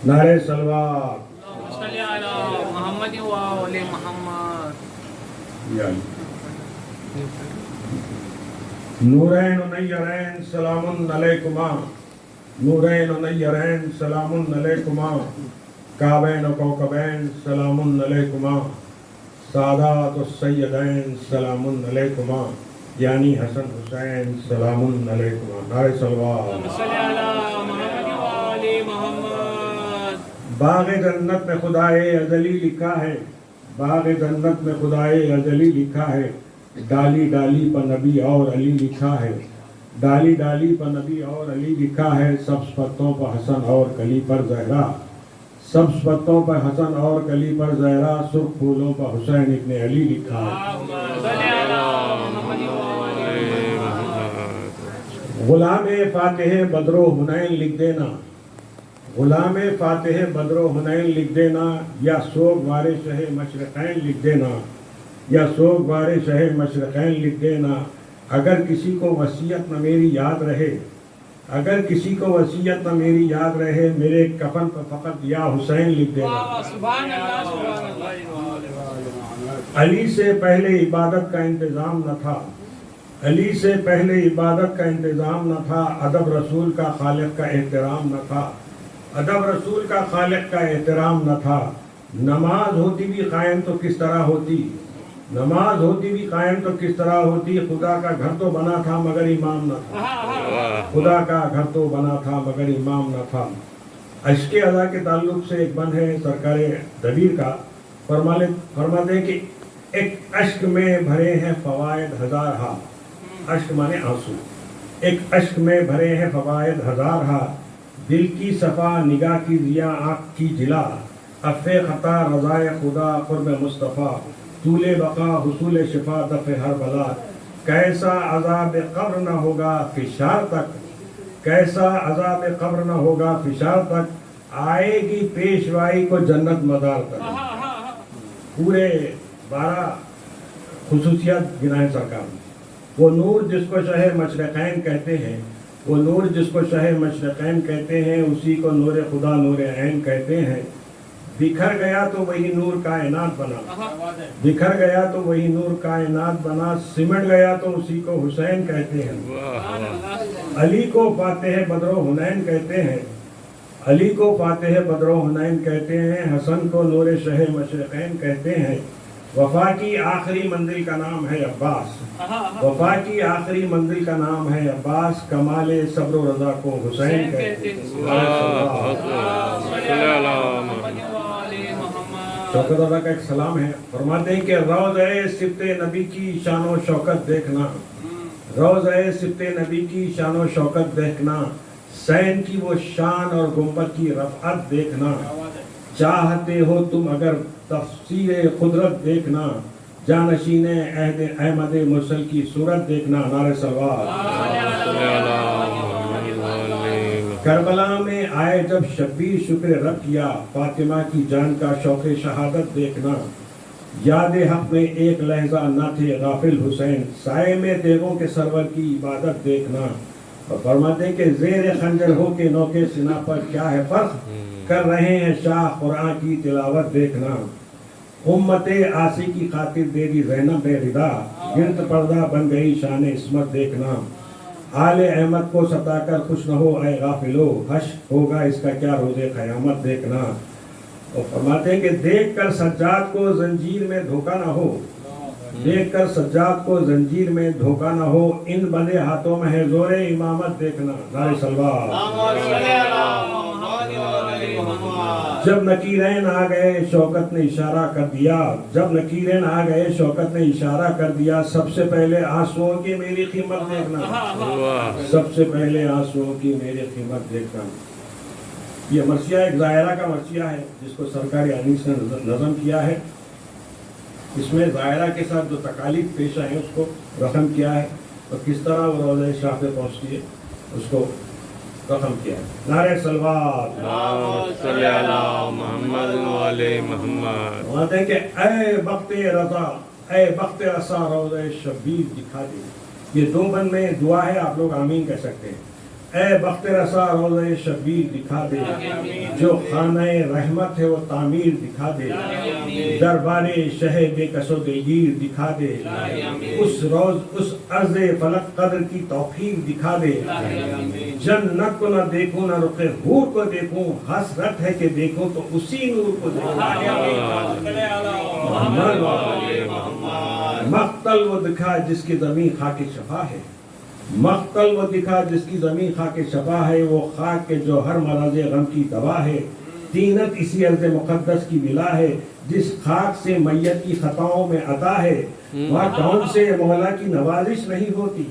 نعرے سلوات صلی علی محمد و آل محمد. نورین و نیرین سلام علیکما، نورین و نیرین سلام علیکما، کعبین و کوکبین سلام علیکما، سادات السیدین سلام علیکما، یعنی حسن حسین سلام علیکما. نعرہ صلوات. صلی علی محمد و آل محمد. باغ جنت میں خدائے ازلی لکھا ہے، باغ جنت میں خدائے ازلی لکھا ہے، ڈالی ڈالی پر نبی اور علی لکھا ہے، ڈالی ڈالی پر نبی اور علی لکھا ہے، سبز پتوں پر حسن اور کلی پر زہرا، سبز پتوں پر حسن اور کلی پر زہرا، سرخ پھولوں پر حسین ابن علی لکھا ہے. صلی علی محمد و آل محمد. غلام فاتح بدر و حنین لکھ دینا، غلام فاتح بدر و حنین لکھ دینا، یا سوگ وارے شہ مشرقین لکھ دینا، یا سوگ وارے شہ مشرقین لکھ دینا. اگر کسی کو وصیت نہ میری یاد رہے، اگر کسی کو وصیت نہ میری یاد رہے، میرے کفن پر فقط یا حسین لکھ دینا. سبحان اللہ سبحان اللہ. علی سے پہلے عبادت کا انتظام نہ تھا، علی سے پہلے عبادت کا انتظام نہ تھا، ادب رسول کا خالق کا احترام نہ تھا، ادب رسول کا خالق کا احترام نہ تھا. نماز ہوتی بھی قائم تو کس طرح ہوتی، نماز ہوتی بھی قائم تو کس طرح ہوتی، خدا کا گھر تو بنا تھا مگر امام نہ تھا، خدا کا گھر تو بنا تھا مگر امام نہ تھا. اشک ادا کے تعلق سے ایک بند ہے سرکار دبیر کا، فرماتے ہیں کہ ایک اشک میں بھرے ہیں فوائد ہزار ہا، اشک مانے آنسو، ایک اشک میں بھرے ہیں فوائد ہزار ہا، دل کی صفا نگاہ کی ضیا آنکھ کی جلا، عفو خطا رضائے خدا قرب مصطفیٰ، طول بقا حصول شفا دفع ہر بلا. کیسا عذاب قبر نہ ہوگا فشار تک، کیسا عذاب قبر نہ ہوگا فشار تک، آئے گی پیشوائی کو جنت مدار تک. پورے 12 خصوصیات گنائے سرکار نے. وہ نور جس کو شہ مشرقین کہتے ہیں، وہ نور جس کو شہ مشرقین کہتے ہیں، اسی کو نور خدا نور عین کہتے ہیں. بکھر گیا تو وہی نور کائنات بنا، بکھر گیا تو وہی نور کائنات بنا، سمٹ گیا تو اسی کو حسین کہتے ہیں. علی کو فاتح بدر و حنین کہتے ہیں، علی کو فاتح بدر و حنین کہتے ہیں، حسن کو نور شہ مشرقین کہتے ہیں. وفا کی آخری منزل کا نام ہے عباس، وفا کی آخری منزل کا نام ہے عباس، کمال صبر و رضا کو حسین کہتے ہیں. شوکت اللہ کا ایک سلام ہے، فرماتے ہیں کہ روضہ سبط نبی کی شان و شوکت دیکھنا، روضہ سبط نبی کی شان و شوکت دیکھنا، سین کی وہ شان اور گنبد کی رفعت دیکھنا. چاہتے ہو تم اگر تفسیر قدرت دیکھنا، جانشین عہد احمد مرسل کی صورت دیکھنا. نعرہ صلوات. کربلا میں آئے جب شبیر شکر رب کیا، فاطمہ کی جان کا شوق شہادت دیکھنا. یاد حق میں ایک لحظہ نہ تھے غافل حسین، سائے میں دیووں کے سرور کی عبادت دیکھنا. اور فرماتے ہیں کہ زیر خنجر ہو کے نوکے سنا پر کیا ہے فرق، کر رہے ہیں شاہ قرآن کی تلاوت دیکھنا. امت آسی کی خاطر دے دی زینب ردا، گرد پردہ بن گئی شان عصمت دیکھنا. آل احمد کو ستا کر خوش نہ ہو اے غافلو، حشر ہوگا اس کا کیا روز قیامت دیکھنا. اور فرماتے ہیں کہ دیکھ کر سجاد کو زنجیر میں دھوکہ نہ ہو، دیکھ کر سجاد کو زنجیر میں دھوکہ نہ ہو، ان بندے ہاتھوں میں ہے زور امامت دیکھنا. نعرہ صلوات. جب نکیرین آ گئے شوکت نے اشارہ کر دیا، جب نکیرین آ گئے شوکت نے اشارہ کر دیا، سب سے پہلے آنسوؤں کی میری قیمت دیکھنا، سب سے پہلے آنسوؤں کی میری قیمت دیکھنا. یہ مرثیہ ایک ظاہرہ کا مرثیہ ہے جس کو سرکار انیس نے نظم کیا ہے. اس میں ظاہرہ کے ساتھ جو تکالیف پیشہ ہیں اس کو رقم کیا ہے، اور کس طرح وہ روضہ شاہ پہ پہنچتی ہے اس کو رقم کیا ہے. نعرہ صلوات. صلی علی محمد و آل محمد. فرماتے ہیں کہ اے بخت رضا، اے بخت رسا روضہ شبیر دکھا دے. یہ 2 بند میں دعا ہے، آپ لوگ آمین کہہ سکتے ہیں. اے بخت رسا روضہ شبیر دکھا دے، جو خانہ رحمت ہے وہ تعمیر دکھا دے، دربار شہ بے کس و دلگیر دکھا دے، اس روز اس عرض فلک قدر کی توفیق دکھا دے، جنت کو نہ دیکھوں نہ رخ حور کو دیکھوں، حسرت ہے کہ دیکھوں تو اسی نور کو دیکھوں، مقتل وہ دکھا جس کی زمین خاک شفا ہے، مقتل وہ دکھا جس کی زمین خاک شفا ہے، وہ خاک کے جو ہر مرض غم کی دوا ہے، تینت اسی ارض مقدس کی ملا ہے، جس خاک سے میت کی خطاؤں میں عطا ہے، وہاں کون سے مولا کی نوازش نہیں ہوتی،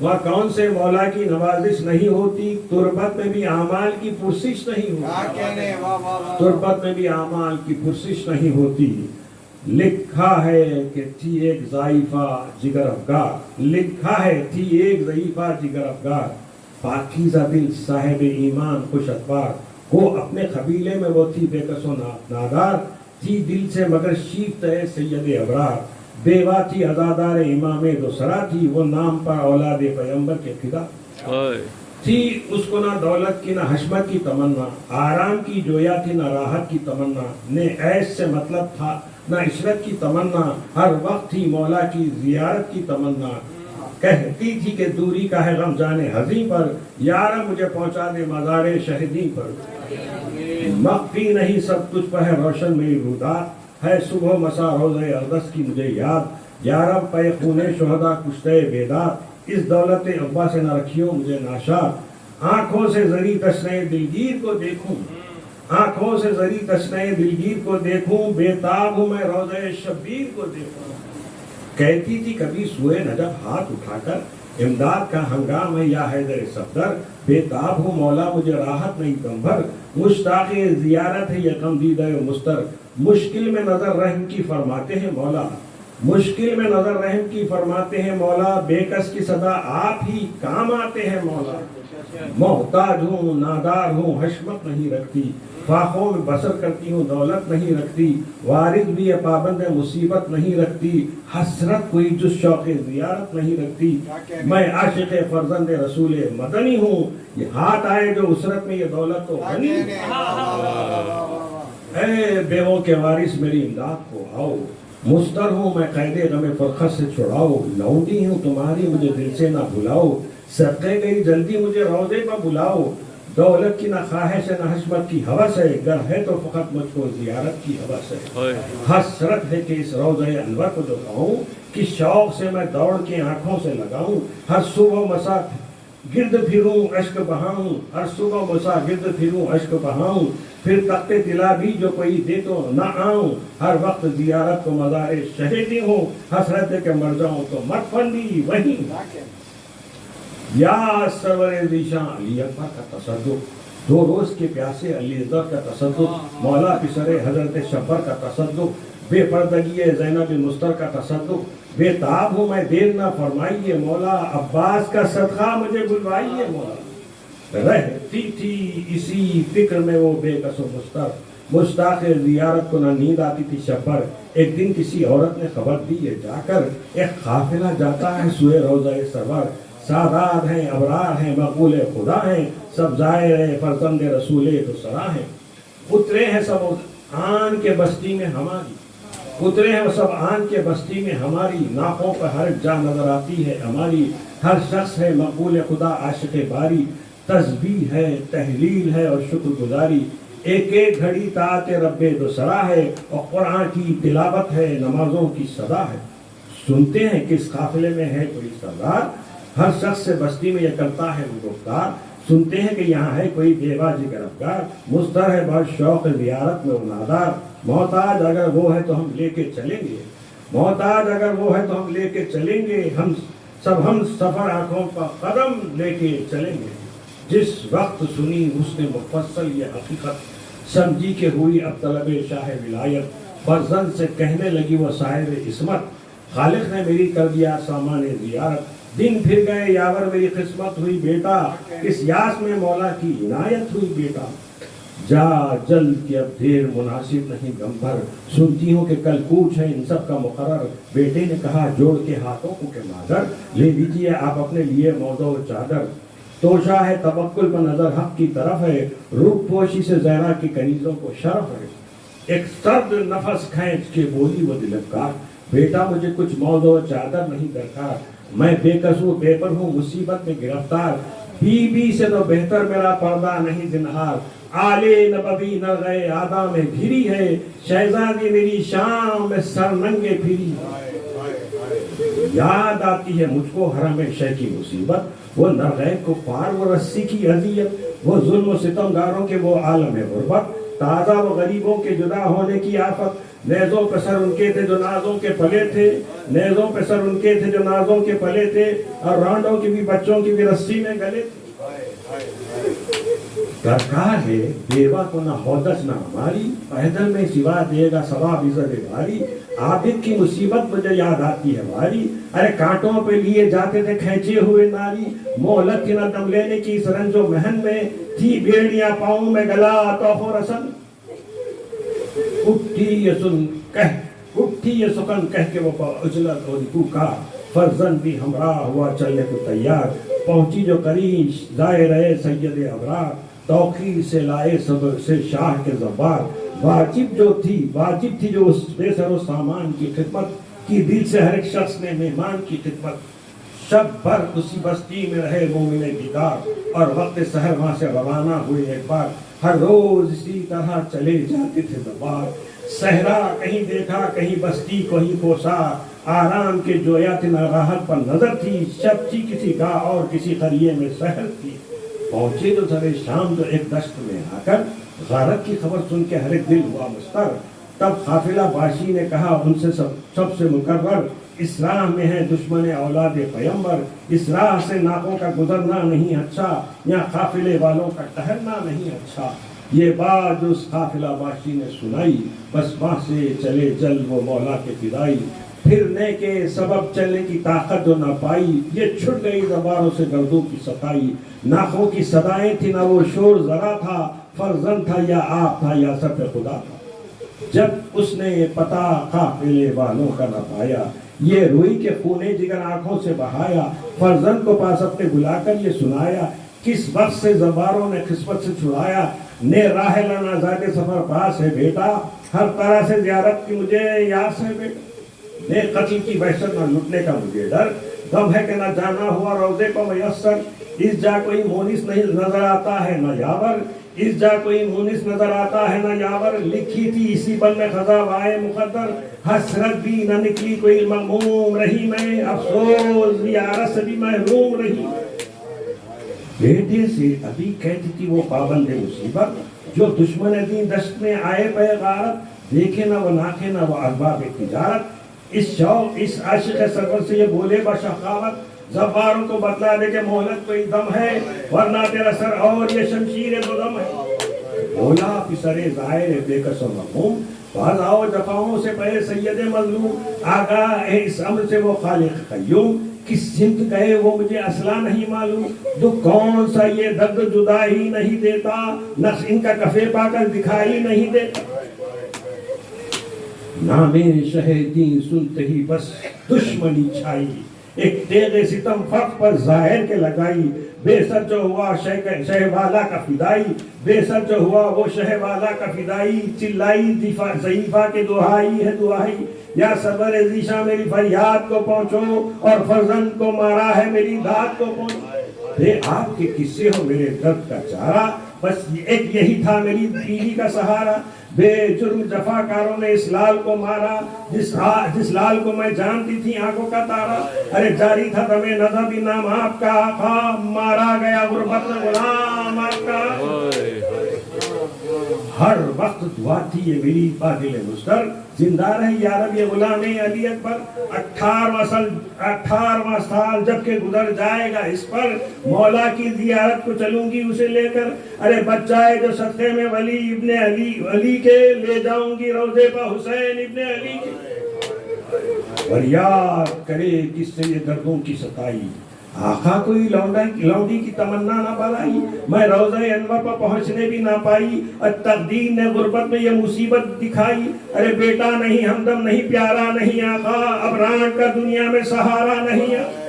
وہاں کون سے مولا کی نوازش نہیں ہوتی، تربت میں بھی اعمال کی پرسش نہیں ہوتی، تربت میں بھی اعمال کی پرسش نہیں ہوتی۔ لکھا ہے کہ تھی ایک ضعیفہ جگر افگار، لکھا ہے تھی ایک ضعیفہ جگر افگار، پاکیزہ دل صاحب ایمان خوش اتبار، وہ اپنے قبیلے میں وہ تھی بے کس و نادار، تھی دل سے مگر شیفت ہے سید ابرار، بیوہ تھی عزادار امام دوسرا تھی، وہ نام پر اولاد پیغمبر کے فدا تھی، اس کو نہ دولت کی نہ حشمت کی تمنا، آرام کی جویا تھی نہ راحت کی تمنا، نہ عیش سے مطلب تھا نہ عشرت کی تمنا، ہر وقت تھی مولا کی زیارت کی تمنا، کہتی تھی کہ دوری کا ہے غم جانے حزین پر، یارا مجھے پہنچا دے مزار شہیدین پر، مخفی نہیں سب تجھ پر ہے روشن میری رودات، ہے صبح مسا روزہ اقدس کی مجھے یاد، یارب پے خون شہداء کشتے بیداد، اس دولت عقبہ سے نہ رکھیو مجھے ناشاد، آنکھوں سے زری تشنہ دلگیر کو دیکھوں، آنکھوں سے زری تشنہ دلگیر کو دیکھوں، بے تاب ہوں میں روضہ شبیر کو دیکھوں، کہتی تھی کبھی سوئے نجف ہاتھ اٹھا کر، امداد کا ہنگام ہے یا حیدر صفدر، بے تاب ہوں مولا مجھے راحت نہیں دم بھر، مشتاق زیارت ہے یہ غم دیدہ مستر، مشکل میں نظر رحم کی فرماتے ہیں مولا، مشکل میں نظر رحم کی فرماتے ہیں مولا، بے کس کی صدا آپ ہی کام آتے ہیں مولا، محتاج ہوں نادار ہوں حشمت نہیں رکھتی، فاقوں میں بسر کرتی ہوں دولت نہیں رکھتی، وارث بھی پابند مصیبت نہیں رکھتی، حسرت کوئی جز شوق زیارت نہیں رکھتی، میں عاشق فرزند رسول مدنی ہوں، یہ ہاتھ آئے جو اسرت میں یہ دولت تو غنی، اے بیووں کے وارث میری امداد کو آؤ، مستر ہوں میں قید غم فرقت سے چھڑاؤ، لونڈی ہوں تمہاری مجھے دل سے نہ بھلاؤ، صدقے گئی جلدی مجھے روضے پر بلاؤ، دولت کی نہ خواہش ہے نہ حشمت کی ہوس ہے، گر ہے تو فقط مجھ کو زیارت کی ہوس ہے، حسرت ہے کہ اس روضہ انور کو جو کہوں، کہ شوق سے میں دوڑ کے آنکھوں سے لگاؤں، ہر صبح مسا گرد پھروں عشق بہاؤں، ہر صبح مسا گرد پھروں عشق بہاؤں، پھر تخت طلا بھی جو کوئی دے تو نہ آؤں، ہر وقت زیارت کو مزار شہیدی ہوں، حسرت ہے کہ مر جاؤں تو مدفن وہیں، یا سرور ذیشان علی اکبر کا تصدق، دو روز کے پیاسے علی اکبر کا تصدق، مولا پسر حضرت شبر کا تصدق، بے پردگی زینب مستر کا تصدق، بے تاب ہوں میں دیر نہ فرمائیے مولا، عباس کا صدقہ مجھے بلوائیے مولا، رہتی تھی اسی فکر میں وہ بے کس و مستر، مشتاق زیارت کو نہ نیند آتی تھی شب پر، ایک دن کسی عورت نے خبر دی ہے جا کر، ایک قافلہ جاتا ہے سوئے روضہ سرور، سادات ہیں ابرار ہیں مقبول خدا ہیں، سب زائر فرزند رسول دوسرا ہیں، اترے ہیں سب آن کے بستی میں ہماری، اترے ہیں سب آن کے بستی میں ہماری، ناقوں پر ہر جا نظر آتی ہے ہماری، ہر شخص ہے مقبول خدا عاشق باری، تسبیح ہے تحلیل ہے اور شکر گزاری، ایک ایک گھڑی طاعت رب دوسرا ہے، اور قرآن کی تلاوت ہے نمازوں کی صدا ہے، سنتے ہیں کہ اس قافلے میں ہے کوئی سردار، ہر شخص سے بستی میں یہ کرتا ہے وہ گفتار، سنتے ہیں کہ یہاں ہے کوئی بیوہ جگر افگار، مستر ہے بہت شوق زیارت میں وہ نادار، محتاج اگر وہ ہے تو ہم لے کے چلیں گے، محتاج اگر وہ ہے تو ہم لے کے چلیں گے، ہم سفر آنکھوں کا قدم لے کے چلیں گے، جس وقت سنی اس نے مفصل یہ حقیقت، سمجھی کہ ہوئی اب طلب شاہ ولایت، فرزند سے کہنے لگی وہ صاحب عصمت، خالق نے میری کر دیا سامان زیارت، دن پھر گئے یاور میری قسمت ہوئی بیٹا، اس یاس میں مولا کی عنایت ہوئی بیٹا، جا جلد کی اب دیر مناسب نہیں غم بھر، سنتی ہوں کہ کل کوچ ہے ان سب کا مقرر، بیٹے نے کہا جوڑ کے ہاتھوں کو کہ مادر لے لیجیے آپ اپنے لیے موضوع چادر، توشا ہے توکل پر نظر حق کی طرف ہے، روح پوشی سے زہرا کی کنیزوں کو شرف ہے۔ ایک سرد نفس کھینچ کے بولی وہ دلفکار، بیٹا مجھے کچھ موضوع چادر نہیں درکار، میں بے قصور بے پر ہوں مصیبت میں گرفتار، بی سے تو بہتر میرا پردہ نہیں زنہار، آلے نبوی نغے آدھا میں گھری ہے، شہزادی میری شام میں سر ننگے پھری۔ یاد آتی ہے مجھ کو حرم شہ کی مصیبت، وہ نرغے کفار، وہ رسی کی اذیت، وہ ظلم و ستمگاروں کے وہ عالم غربت، تازہ وہ غریبوں کے جدا ہونے کی آفت، نیزوں پہ سر ان کے تھے جو نازوں کے پلے تھے، نیزوں پہ سر ان کے تھے جو نازوں کے پلے تھے، اور رانڈوں کی بھی بچوں کی بھی رسی میں گلے تھے۔ درکار ہے بیوہ کو نہ ہودس نہ ہماری، پیدل میں سوا دے گا ثواب عزت بھاری، عابد کی مصیبت مجھے یاد آتی ہے بھاری، ارے کانٹوں پہ لیے جاتے تھے کھینچے ہوئے ناری، مہلت تھی نہ دم لینے کی اس رنج و محن میں، تھی بیڑیاں پاؤں میں گلا توف و رسن، اٹھی یہ سکن کہہ کے وہ اجلت اور پکار، فرزند بھی ہمراہ ہوا چلنے کو تیار، پہنچی جو قریش زائے رہے سید ابرار، توقیر سے لائے صبر سے شاہ کے زبار، واجب تھی جو اس بے سر و سامان کی خدمت کی، دل سے ہر ایک شخص نے مہمان کی خدمت، شب بھر اسی بستی میں رہے مومن بیدار، اور وقت سحر وہاں سے روانہ ہوئے ایک بار، ہر روز اسی طرح چلے جاتے تھے دربار، صحرا کہیں دیکھا کہیں بستی کہیں کوسا، آرام کے جویا تھی نہ راحت پر نظر تھی، شب تھی کسی گاہ اور کسی قریے میں سحر تھی، پہنچے تو سر شام جو ایک دشت میں آ کر، غارت کی خبر سن کے ہر ایک دل ہوا مستر، تب قافلہ باشی نے کہا ان سے سب سے مقرر، اس راہ میں ہے دشمن اولاد پیمبر، اس راہ سے ناکوں کا گزرنا نہیں اچھا، یہاں قافلے والوں کا ٹہلنا نہیں اچھا، یہ بات جو اس قافلہ باشی نے سنائی، بس وہاں سے چلے جل وہ مولا کے فدائی، پھرنے کے سبب چلنے کی طاقت جو نہ پائی، یہ چھٹ گئی زبانوں سے گردوں کی ستائی، ناکوں کی صدائیں تھی نہ وہ شور ذرا تھا، فرزند تھا یا آپ تھا یا سب خدا تھا، جب اس نے پتا قافلے والوں کا نہ پایا، یہ روئی کے خونے جگر آنکھوں سے بہایا، فرزند کو پاس اپنے بلا کر یہ سنایا، کس وقت سے زباروں نے قسمت سے چھڑایا، نے راہ لانا زاد سفر پاس ہے بیٹا، ہر طرح سے زیارت کی مجھے یاس ہے بیٹا، نے قتل کی وحشت نہ لٹنے کا مجھے ڈر، غم ہے کہ نہ جانا ہوا روزے کو میسر، اس جا کوئی مونس نہیں نظر آتا ہے نہ یاور، اس جا کوئی مونس نظر آتا ہے نہ یاور، لکھی تھی اسی بل میں خزاں وائے مقدر، حسرت بھی نہ نکلی کوئی مغموم رہی میں، افسوس زیارت سے بھی محروم رہی، بیٹے سے ابھی کہتی تھی وہ پابند مصیبت، جو دشمن دین دشت میں آئے پہ غارت، دیکھے نہ وہ ناکھے نہ وہ ارباب تجارت، اس شوق اس عاشق سرور سے یہ بولے بشخاوت، زباروں کو بتلا دے کہ مہلت کوئی دم ہے، ورنہ تیرا سر اور یہ شمشیر دو دم ہے، بولا پسر ظاہر بے کس و مغموم، باز آؤ جفاؤں سے پہلے سید مظلوم، آگاہ ہے اس امر سے وہ خالق قیوم، کس سمت گئے وہ مجھے اصلا نہیں معلوم، دکھ کون سا یہ درد جدائی نہیں دیتا، نقش ان کا کفے پا کر دکھائی نہیں دیتا، نام شہیدین سنتے ہی بس دشمنی چھائی، ایک تیغ ستم فرق پر ظاہر کے لگائی، بے سر جو ہوا شہ والا کا فدائی، بے سر جو ہوا وہ شہ والا کا فدائی، چلائی ضعیفہ کے دعائی ہے دعائی، یا صبر ذیشاں میری فریاد کو پہنچو، اور فرزند کو مارا ہے میری داد کو پہنچو، بے آپ کے قصے ہو میرے درد کا چارہ، بس ایک یہی تھا میری بیوی کا سہارا، بے جرم جفاکاروں نے اس لال کو مارا، جس لال کو میں جانتی تھی آنکھوں کا تارا، ارے جاری تھا تمہیں نظر بھی نام آپ کا آقا، مارا گیا غربت میں غلام آپ کا، ہر وقت دعا تھی یہ میری بادل مستر، زندہ رہی یا رب یہ غلام علی اکبر، 18واں سال جب کہ گزر جائے گا اس پر، مولا کی زیارت کو چلوں گی اسے لے کر، ارے بچہ ہے جو صدقے میں ولی ابن علی کے، لے جاؤں گی روضے پہ حسین ابن علی کے، فریاد کرے کس سے یہ دردوں کی ستائی، آقا کوئی لونڈی کی تمنا نہ بلائی، میں روضہ انور پر پہنچنے بھی نہ پائی، تقدیر نے غربت میں یہ مصیبت دکھائی، ارے بیٹا نہیں ہمدم نہیں پیارا نہیں آقا، اب رانٹ کا دنیا میں سہارا نہیں آقا،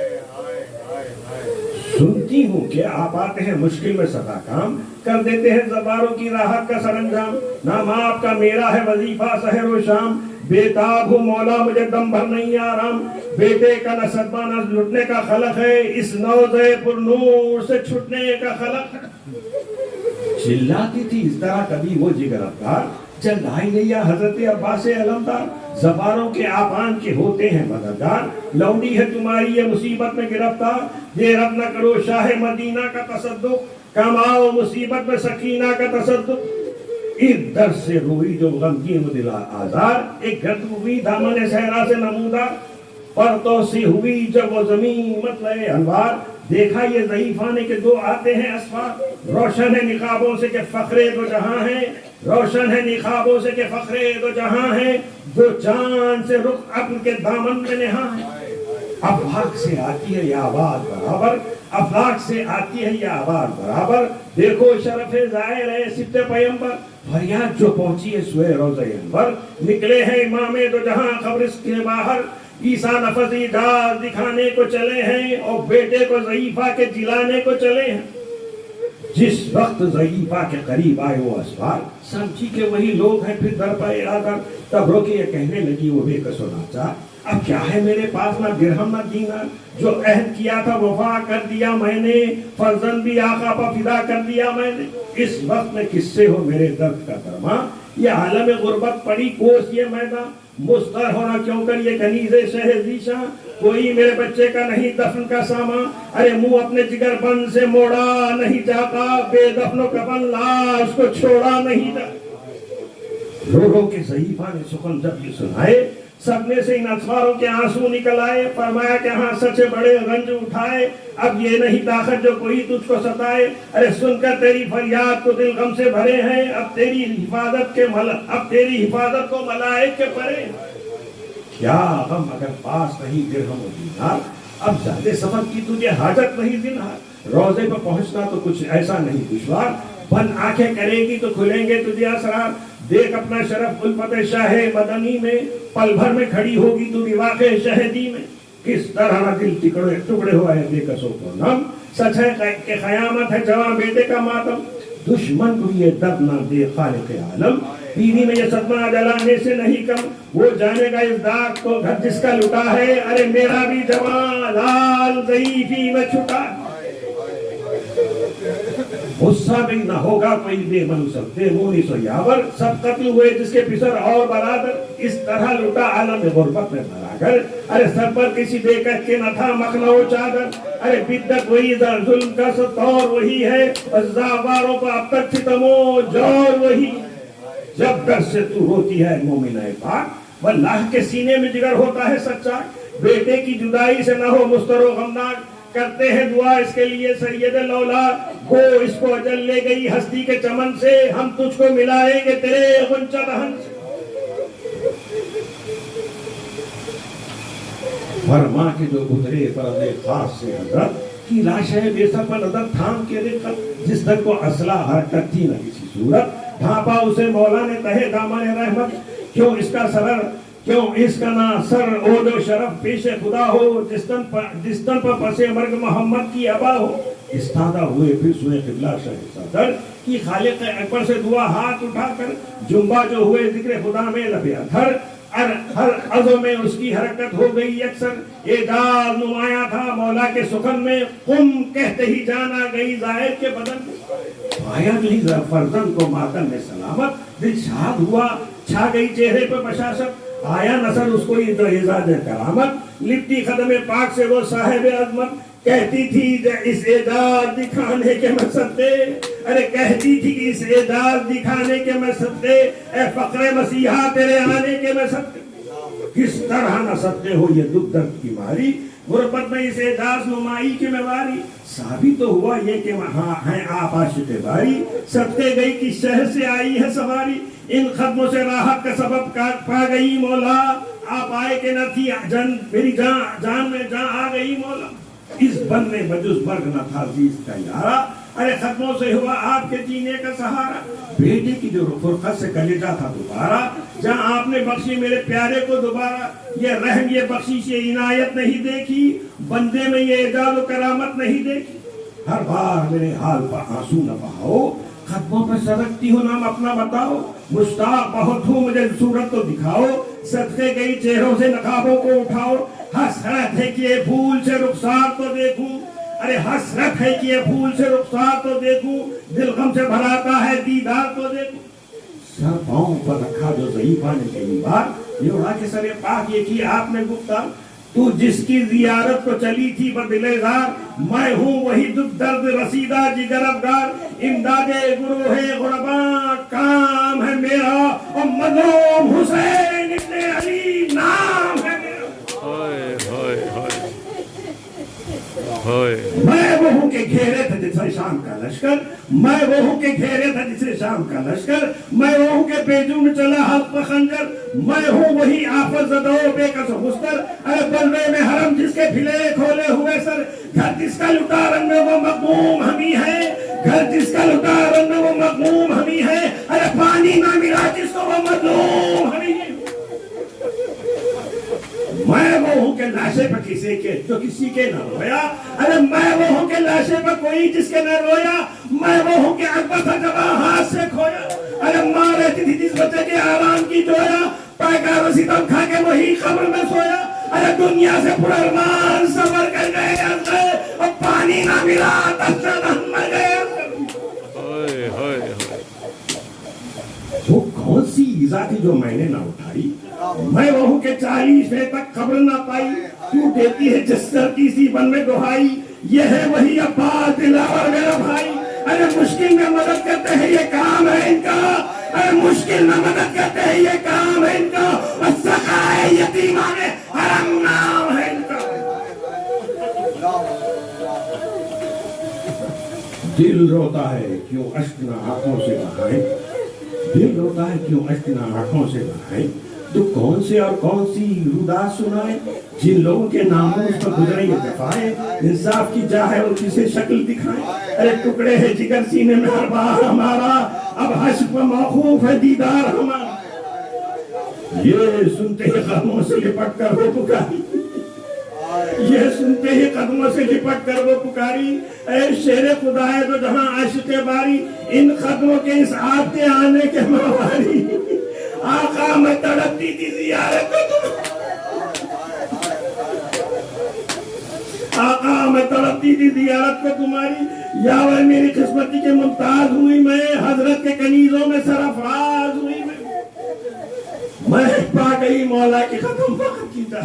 سنتی سنتی ہوں کہ آپ آتے ہیں مشکل میں سدا کام، کر دیتے ہیں زباروں کی راحت کا سر انجام، نام آپ کا میرا ہے وظیفہ سحر و شام، بےتاب ہوں مولا مجھے دم بھر نہیں آرام، بیٹے کا نہ صدمہ نہ لٹنے کا خلق ہے، اس نوزے پر نور سے چھٹنے کا خلق ہے۔ چلاتی تھی اس طرح کبھی وہ جگر افکار، چل لائی لیا حضرت عباس علمدار، زبانوں کے آپان کے ہوتے ہیں مددگار، لونڈی ہے تمہاری یہ مصیبت میں گرفتار، دیر اب نہ کرو شاہ مدینہ کا تصدق، کماؤ مصیبت میں سکینہ کا تصدق، ایک در سے روئی جو غمگین و دل آزار، ایک گرد ہوئی دامن صحرا سے نمودار، پرتوں سے ہوئی جب وہ زمین مطلع انوار، دیکھا یہ ضعیفانے کے دو آتے ہیں اسفار، روشن ہے نقابوں سے کہ فخرے دو جہاں ہیں، روشن ہے نقابوں سے کہ فخرے دو جہاں ہیں، جو چاند سے رخ اپن کے دامن میں نہاں ہے، افلاک سے آتی ہے یہ آواز برابر، افلاک سے آتی ہے یہ آواز برابر، دیکھو شرف ظاہر ہے صفت پیمبر، فریاد جو پہنچی ہے سوئے روضہ انور، نکلے ہیں امام دو جہاں قبرستان کے باہر، عیسیٰ نفسی ڈال دکھانے کو چلے ہیں، اور بیٹے کو ضعیفہ کے جلانے کو چلے ہیں۔ جس وقت ضعیفہ کے قریب آئے وہ اسوار، سمجھی کہ وہی لوگ ہیں پھر در پائے آگر، تب رو کے یہ کہنے لگی وہ بے کس و ناچار، اب کیا ہے میرے پاس نہ درہم نہ دینار، جو عہد کیا تھا وفا کر دیا میں نے، فرزند بھی آقا پر فدا کر دیا میں نے، اس وقت میں کس سے ہو میرے درد کا درما، یہ عالم غربت پڑی کوس یہ میدان، مستر ہونا کیوں کر یہ کنیز شہ ذیشاں، کوئی میرے بچے کا نہیں دفن کا سامان، ارے منہ اپنے جگر بند سے موڑا نہیں جاتا، بے دفن و کفن لاش کو چھوڑا نہیں جاتا۔ رو رو کے ضعیفہ نے سخن جب یہ سنائے، سپنے سے ان اسواروں کے آنسو نکل آئے، فرمایا کہ ہاں سچ بڑے رنج اٹھائے، اب یہ نہیں طاقت جو کوئی تجھ کو ستائے، ارے سن کر تیری فریاد کو دل غم سے بھرے ہیں، اب تیری حفاظت کو ملائک کے پرے، کیا غم اگر پاس نہیں درہم و دینار، اب زیادہ سفر کی تجھے حاجت نہیں زنہار، روزے پہ پہنچنا تو کچھ ایسا نہیں دشوار، بند آنکھیں کرے گی تو کھلیں گے تجھے اسرار، دیکھ اپنا شرف الفت شاہ مدنی میں، پل بھر میں کھڑی ہوگی تو واقع شہدی میں، کس طرح دل ٹکڑے ہوا ہے بے کسوں کو نم، سچ ہے کہ قیامت ہے جوان بیٹے کا ماتم، دشمن کو یہ درد نہ دے خالق عالم، بیوی میں یہ صدمہ جلانے سے نہیں کم، وہ جانے گا اس داغ کو گھر جس کا لٹا ہے، ارے میرا بھی جوان لال ضعیفی میں چھٹا، غصہ بھی نہ ہوگا کوئی بے منصب بے مونس و یاور، سب قتل ہوئے جس کے پسر اور برادر، اس طرح لٹا عالم غربت میں بھرا، ارے سر پر کسی بے کس کے نہ تھا مخلع و چادر، ارے بدت وہی ظلم کا ستور وہی ہے، زاواروں پر اب تک ستم و جور وہی، جب در سے تو ہوتی ہے مومنہ پاک، واللہ کے سینے میں جگر ہوتا ہے سچا، بیٹے کی جدائی سے نہ ہو مستر و غمناک، کرتے ہیں دعا اس کے لیے سید الاولاد، گو اس کو اجل لے گئی ہستی کے چمن سے، ہم تجھ کو ملائیں گے تیرے غنچہ دہن سے، فرما کے جو گزرے فرض خاص سے حضرت کی لاش ہے بے سر پر نظر تھام کے رقت، جس در کو اصلاح حرکت تھی نہ کسی صورت، ڈھانپا اسے مولا نے تہے دامن رحمت، کیوں اس کا نہ سر عود و شرف پیش خدا ہو، جس تن پر پس مرگ محمد کی ابا ہو، استادہ ہوئے پھر سوئے قبلہ شاہ صدر کی خالق اکبر سے دعا ہاتھ اٹھا کر، جنبا جو ہوئے ذکر خدا میں لبے اتھر، ہر عضو میں اس کی حرکت ہو گئی اکثر، اعجاز نمایاں تھا مولا کے سخن میں، قم کہتے ہی جانا گئی زائد کے بدن میں، آیا نہیں فرزند کو ماتم میں سلامت، دل شاد ہوا چھا گئی چہرے پہ بشاشت، آیا نصر اس کو اعزاز کرامت، لپٹی قدم پاک سے وہ صاحب عظمت، کہتی تھی اس اعجاز دکھانے کے میں صدقے، ارے کہتی تھی کہ اس اعجاز دکھانے کے میں صدقے، اے فقر مسیحا تیرے آنے کے میں صدقے، کس طرح نہ صدقے ہو یہ دکھ درد کی ماری، غربت میں اس اعجاز نمائی کی میواری، ثابت تو ہوا یہ کہ وہاں ہیں آپ عاشق باری، صدقے گئی کی شہر سے آئی ہے سواری، ان ختموں سے راحت کا سبب پا گئی مولا، آپ آئے کہ نہ تھی میری جان میں جان آ گئی مولا، اس بن میں بجز مرگ نہ تھا عزیز کا یارا، ارے ختموں سے ہوا آپ کے جینے کا سہارا، بیٹے کی جو فرقت سے کلیجہ تھا دوبارہ، جہاں آپ نے بخشی میرے پیارے کو دوبارہ، یہ رحم یہ بخشش یہ عنایت نہیں دیکھی، بندے میں یہ اعجاز و کرامت نہیں دیکھی، ہر بار میرے حال پر آنسو نہ بہاؤ، قدموں پر سرکتی ہو نام اپنا بتاؤ، مشتاق بہت ہوں مجھے صورت تو دکھاؤ، صدقے گئی چہروں سے نقابوں کو اٹھاؤ، حسرت ہے کہ یہ پھول سے رخسار تو دیکھوں، ارے حسرت ہے کہ یہ پھول سے رخسار تو دیکھوں، دل غم سے بھراتا ہے دیدار تو دیکھوں۔ سر پاؤں پر رکھا جو ضعیفہ نے کئی بار، یہ اڑا کے سر پاک یہ کی آپ نے گفتار، تو جس کی زیارت کو چلی تھی بدل زار، میں ہوں وہی دکھ درد رسیدہ جگر افگار، امداد گروہ غرباء کام ہے میرا، اور مظلوم حسین ابن علی نام ہے میرا۔ میں وہ ہوں کہ گھیرے تھا جسے شام کا لشکر، میں وہ ہوں کہ گھیرے تھا جسے شام کا لشکر، میں وہ ہوں کہ بیجو میں چلا حق پر خنجر، میں ہوں وہی آفت زدہ و بے کس و مستر، ارے بلوے میں حرم جس کے پھلے کھولے ہوئے سر، گھر جس کا لٹا رنگ میں وہ مغموم ہمی ہے، گھر جس کا لٹا رنگ میں وہ مغموم ہمی ہے، ارے پانی نہ ملا جس کو وہ مظلوم ہمی ہے۔ میں وہ ہوں کہ لاشے پر کسی کے جو کسی کے نہ رویا، ارے میں وہ ہوں کہ لاشے پر کوئی جس کے نہ رویا، میں وہ ہوں کہ اکبر تھا جب ہاتھ سے کھویا، ارے ماں رہتی تھی جس بچے کے آرام کی جویا، پائکار و ستم کھا کے وہی قبر میں سویا، ارے دنیا سے پرارمان سفر کر گئے از گئے، اور پانی نہ ملا تشتن ہم مر گئے۔ وہ کون سی ایزا تھی جو میں نے نہ اٹھائی، میں وہ ہوں کہ 40 تک خبر نہ پائی، تو دیتی ہے جسر کی سی بن میں دہائی، یہ ہے وہی عباس دلاور میرا بھائی، ارے مشکل میں مدد کرتے ہیں یہ کام ہے ان کا، ارے مشکل میں مدد کرتے ہیں یہ کام ہے ان کا، سقائے یتیمان حرم نام ہے ان کا۔ دل روتا ہے کیوں اشک نہ آنکھوں سے بہائیں، دل روتا ہے کیوں اشک نہ آنکھوں سے بہائیں، تو کون سے اور کون سی رودات سنائیں، جن لوگوں کے ناموں پر گزرے یہ دفاعیں، انصاف کی جاہ ہے اور کسے شکل دکھائیں، ارے ٹکڑے ہے جگر سینے میں ہر بار ہمارا، اب حشر پر موقوف ہے دیدار ہمارا، یہ سنتے ہی قدموں سے لپٹ کر وہ پکاری، یہ سنتے ہی قدموں سے لپٹ کر وہ پکاری، اے شیر خدا ہے تو جہاں عاشق باری، ان قدموں کے اس آپ کے آنے کے مواری، آقا میں تڑپتی تھی زیارت کو آقا میں تڑپتی تھی زیارت کو تمہاری، یاور میری قسمتی کے ممتاز ہوئی میں، حضرت کے کنیزوں میں سرافراز ہوئی میں پا گئی مولا کی ختم فخر کی جا،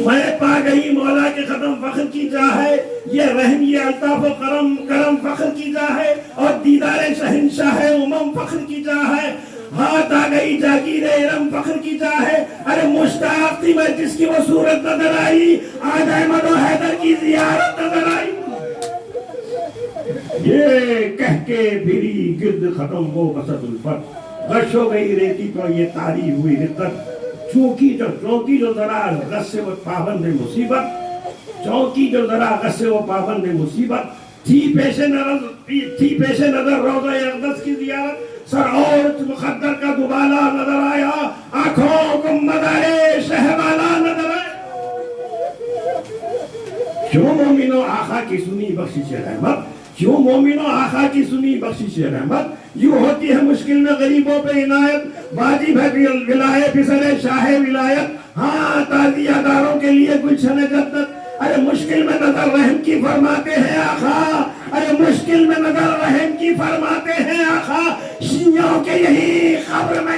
میں پا گئی مولا کے ختم فخر کی جا ہے، یہ رحم یہ الطاف و کرم فخر کی جا ہے، اور دیدار شہنشاہ امم فخر کی جا ہے، ہاتھ آ گئی جاگیر ارم فخر کی جا ہے، ارے مشتاق تھی میں جس کی وہ صورت نظر آئی، آج احمد و حیدر کی زیارت نظر آئی، یہ کہہ کے بھری گرد ختم وہ بسط الفت، غش ہو گئی ریتی تو یہ تاری ہوئی رقت، چونکی جو ذرا غصے و پابند مصیبت، چونکی جو ذرا غصے و پابند مصیبت، تھی پیش نظر روضہ اقدس کی زیارت، سر اور مقدر کا دوبالا نظر آیا، آنکھوں کو مدارے شہبالا نظر آیا، کیوں مومنوں آقا کی سنی بخشش رحمت، کیوں مومنوں آقا کی سنی بخشش رحمت، یوں ہوتی ہے مشکل میں غریبوں پہ عنایت، واجب ہے ولایت پسر شاہ ولایت، ہاں تعزیہ داروں کے لیے گلشن جنت، ارے مشکل میں نظر رحم کی فرماتے ہیں آقا، ارے مشکل میں نظر رحم کی فرماتے ہیں آقا، شیعوں کے یہی قبر میں